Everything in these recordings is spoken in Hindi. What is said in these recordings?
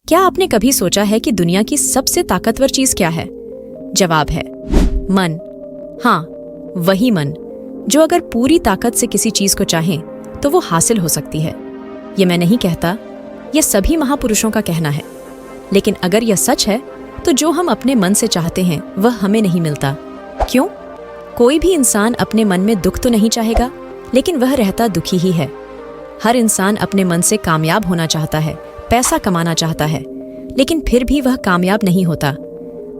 क्या आपने कभी सोचा है कि दुनिया की सबसे ताकतवर चीज क्या है? जवाब है मन। हाँ, वही मन जो अगर पूरी ताकत से किसी चीज को चाहे तो वो हासिल हो सकती है। ये मैं नहीं कहता, ये सभी महापुरुषों का कहना है। लेकिन अगर यह सच है तो जो हम अपने मन से चाहते हैं वह हमें नहीं मिलता। क्यों? कोई भी इंसान अपने मन में दुख तो नहीं चाहेगा, लेकिन वह रहता दुखी ही है। हर इंसान अपने मन से कामयाब होना चाहता है, पैसा कमाना चाहता है, लेकिन फिर भी वह कामयाब नहीं होता।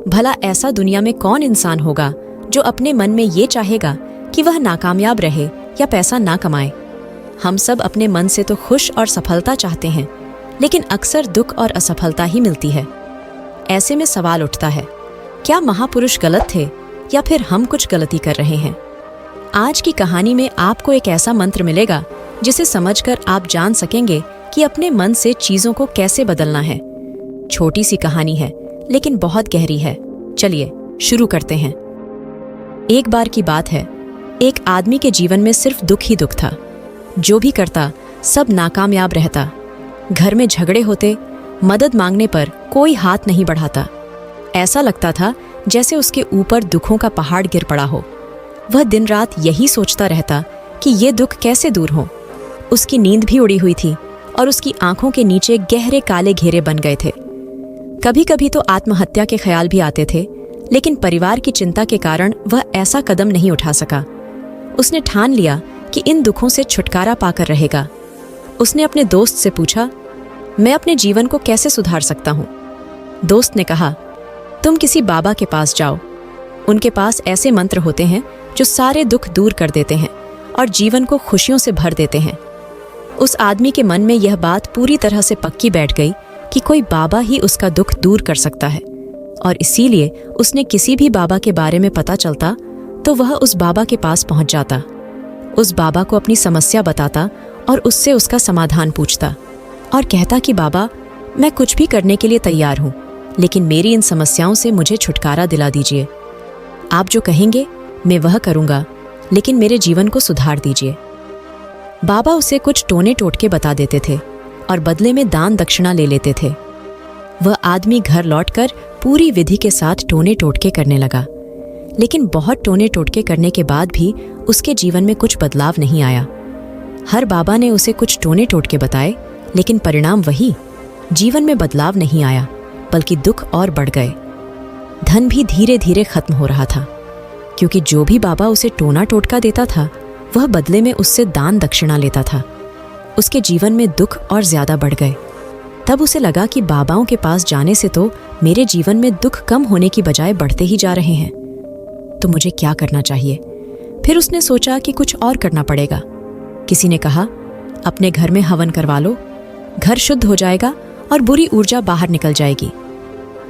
भला ऐसा दुनिया में कौन इंसान होगा जो अपने मन में ये चाहेगा कि वह नाकामयाब रहे या पैसा ना कमाए? हम सब अपने मन से तो खुश और सफलता चाहते हैं, लेकिन अक्सर दुख और असफलता ही मिलती है। ऐसे में सवाल उठता है, क्या महापुरुष गलत थे या फिर हम कुछ गलती कर रहे हैं? आज की कहानी में आपको एक ऐसा मंत्र मिलेगा जिसे समझकर आप जान सकेंगे कि अपने मन से चीजों को कैसे बदलना है। छोटी सी कहानी है लेकिन बहुत गहरी है। चलिए शुरू करते हैं। एक बार की बात है, एक आदमी के जीवन में सिर्फ दुख ही दुख था। जो भी करता सब नाकामयाब रहता। घर में झगड़े होते, मदद मांगने पर कोई हाथ नहीं बढ़ाता। ऐसा लगता था जैसे उसके ऊपर दुखों का पहाड़ गिर पड़ा हो। वह दिन रात यही सोचता रहता कि ये दुख कैसे दूर हो। उसकी नींद भी उड़ी हुई थी और उसकी आंखों के नीचे गहरे काले घेरे बन गए थे। कभी कभी तो आत्महत्या के ख्याल भी आते थे, लेकिन परिवार की चिंता के कारण वह ऐसा कदम नहीं उठा सका। उसने ठान लिया कि इन दुखों से छुटकारा पाकर रहेगा। उसने अपने दोस्त से पूछा, मैं अपने जीवन को कैसे सुधार सकता हूँ? दोस्त ने कहा, तुम किसी बाबा के पास जाओ। उनके पास ऐसे मंत्र होते हैं जो सारे दुख दूर कर देते हैं और जीवन को खुशियों से भर देते हैं। उस आदमी के मन में यह बात पूरी तरह से पक्की बैठ गई कि कोई बाबा ही उसका दुख दूर कर सकता है, और इसीलिए उसने किसी भी बाबा के बारे में पता चलता तो वह उस बाबा के पास पहुंच जाता। उस बाबा को अपनी समस्या बताता और उससे उसका समाधान पूछता और कहता कि बाबा, मैं कुछ भी करने के लिए तैयार हूँ, लेकिन मेरी इन समस्याओं से मुझे छुटकारा दिला दीजिए। आप जो कहेंगे मैं वह करूँगा, लेकिन मेरे जीवन को सुधार दीजिए। बाबा उसे कुछ टोने टोटके बता देते थे और बदले में दान दक्षिणा ले लेते थे। वह आदमी घर लौटकर पूरी विधि के साथ टोने टोटके करने लगा, लेकिन बहुत टोने टोटके करने के बाद भी उसके जीवन में कुछ बदलाव नहीं आया। हर बाबा ने उसे कुछ टोने टोटके बताए, लेकिन परिणाम वही। जीवन में बदलाव नहीं आया, बल्कि दुख और बढ़ गए। धन भी धीरे धीरे खत्म हो रहा था, क्योंकि जो भी बाबा उसे टोना टोटका देता था वह बदले में उससे दान दक्षिणा लेता था। उसके जीवन में दुख और ज्यादा बढ़ गए। तब उसे लगा कि बाबाओं के पास जाने से तो मेरे जीवन में दुख कम होने की बजाय बढ़ते ही जा रहे हैं, तो मुझे क्या करना चाहिए? फिर उसने सोचा कि कुछ और करना पड़ेगा। किसी ने कहा, अपने घर में हवन करवा लो, घर शुद्ध हो जाएगा और बुरी ऊर्जा बाहर निकल जाएगी।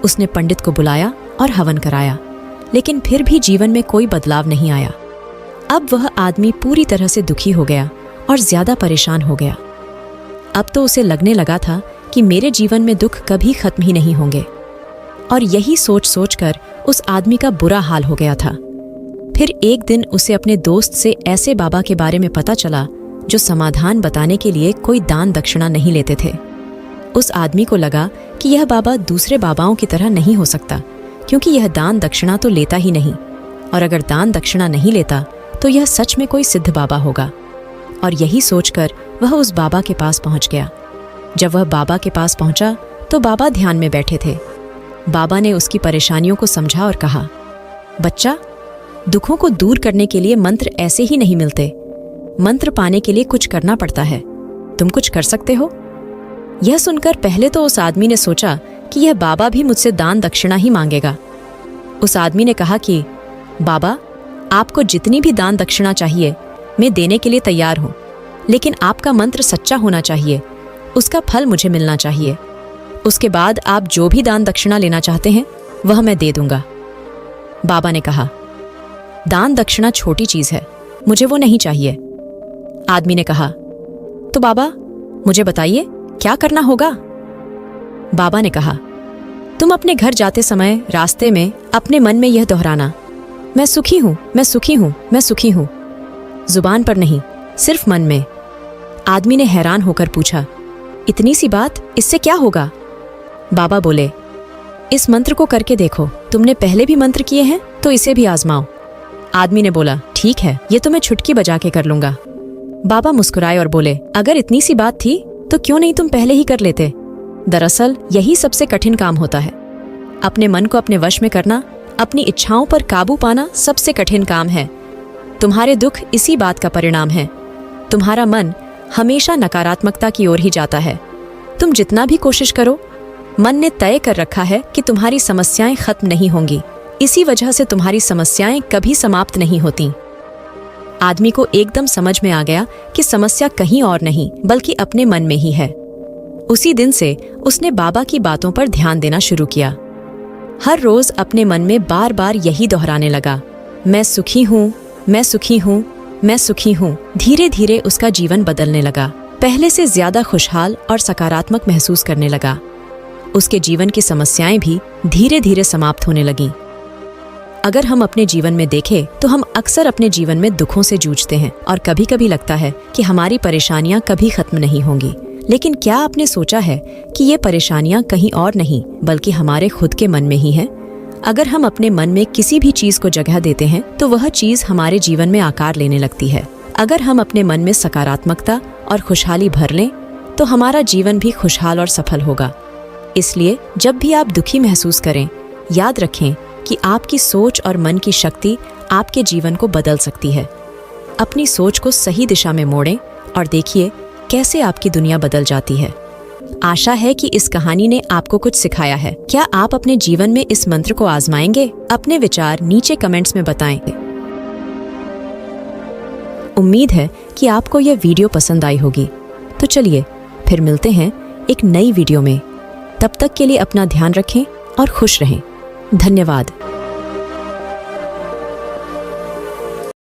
उसने पंडित को बुलाया और हवन कराया, लेकिन फिर भी जीवन में कोई बदलाव नहीं आया। अब वह आदमी पूरी तरह से दुखी हो गया और ज्यादा परेशान हो गया। अब तो उसे लगने लगा था कि मेरे जीवन में दुख कभी खत्म ही नहीं होंगे, और यही सोच सोचकर उस आदमी का बुरा हाल हो गया था। फिर एक दिन उसे अपने दोस्त से ऐसे बाबा के बारे में पता चला जो समाधान बताने के लिए कोई दान दक्षिणा नहीं लेते थे। उस आदमी को लगा कि यह बाबा दूसरे बाबाओं की तरह नहीं हो सकता, क्योंकि यह दान दक्षिणा तो लेता ही नहीं, और अगर दान दक्षिणा नहीं लेता तो यह सच में कोई सिद्ध बाबा होगा। और यही सोचकर वह उस बाबा के पास पहुंच गया। जब वह बाबा के पास पहुंचा तो बाबा ध्यान में बैठे थे। बाबा ने उसकी परेशानियों को समझा और कहा, बच्चा, दुखों को दूर करने के लिए मंत्र ऐसे ही नहीं मिलते। मंत्र पाने के लिए कुछ करना पड़ता है। तुम कुछ कर सकते हो? यह सुनकर पहले तो उस आदमी ने सोचा कि यह बाबा भी मुझसे दान दक्षिणा ही मांगेगा। उस आदमी ने कहा कि बाबा, आपको जितनी भी दान दक्षिणा चाहिए मैं देने के लिए तैयार हूँ, लेकिन आपका मंत्र सच्चा होना चाहिए, उसका फल मुझे मिलना चाहिए। उसके बाद आप जो भी दान दक्षिणा लेना चाहते हैं वह मैं दे दूंगा। बाबा ने कहा, दान दक्षिणा छोटी चीज है, मुझे वो नहीं चाहिए। आदमी ने कहा, तो बाबा मुझे बताइए क्या करना होगा? बाबा ने कहा, तुम अपने घर जाते समय रास्ते में अपने मन में यह दोहराना, मैं सुखी हूं, मैं सुखी हूं, मैं सुखी हूं। जुबान पर नहीं, सिर्फ मन में। आदमी ने हैरान होकर पूछा, इतनी सी बात, इससे क्या होगा? बाबा बोले, इस मंत्र को करके देखो, तुमने पहले भी मंत्र किए हैं तो इसे भी आजमाओ। आदमी ने बोला, ठीक है, ये तो मैं छुटकी बजा के कर लूंगा। बाबा मुस्कुराए और बोले, अगर इतनी सी बात थी तो क्यों नहीं तुम पहले ही कर लेते। दरअसल यही सबसे कठिन काम होता है। अपने मन को अपने वश में करना, अपनी इच्छाओं पर काबू पाना सबसे कठिन काम है। तुम्हारे दुख इसी बात का परिणाम है। तुम्हारा मन हमेशा नकारात्मकता की ओर ही जाता है। तुम जितना भी कोशिश करो, मन ने तय कर रखा है कि तुम्हारी समस्याएं खत्म नहीं होंगी। इसी वजह से तुम्हारी समस्याएं कभी समाप्त नहीं होती। आदमी को एकदम समझ में आ गया कि समस्या कहीं और नहीं बल्कि अपने मन में ही है। उसी दिन से उसने बाबा की बातों पर ध्यान देना शुरू किया। हर रोज अपने मन में बार बार यही दोहराने लगा, मैं सुखी हूँ, मैं सुखी हूँ, मैं सुखी हूँ। धीरे धीरे उसका जीवन बदलने लगा। पहले से ज्यादा खुशहाल और सकारात्मक महसूस करने लगा। उसके जीवन की समस्याएं भी धीरे धीरे समाप्त होने लगीं। अगर हम अपने जीवन में देखें तो हम अक्सर अपने जीवन में दुखों से जूझते हैं और कभी कभी लगता है कि हमारी परेशानियां कभी खत्म नहीं होंगी। लेकिन क्या आपने सोचा है कि ये परेशानियां कहीं और नहीं बल्कि हमारे खुद के मन में ही हैं? अगर हम अपने मन में किसी भी चीज को जगह देते हैं तो वह चीज हमारे जीवन में आकार लेने लगती है। अगर हम अपने मन में सकारात्मकता और खुशहाली भर लें तो हमारा जीवन भी खुशहाल और सफल होगा। इसलिए जब भी आप दुखी महसूस करें, याद रखें कि आपकी सोच और मन की शक्ति आपके जीवन को बदल सकती है। अपनी सोच को सही दिशा में मोड़ें और देखिए कैसे आपकी दुनिया बदल जाती है। आशा है कि इस कहानी ने आपको कुछ सिखाया है। क्या आप अपने जीवन में इस मंत्र को आजमाएंगे? अपने विचार नीचे कमेंट्स में बताएं। उम्मीद है कि आपको यह वीडियो पसंद आई होगी। तो चलिए फिर मिलते हैं एक नई वीडियो में। तब तक के लिए अपना ध्यान रखें और खुश रहें। धन्यवाद।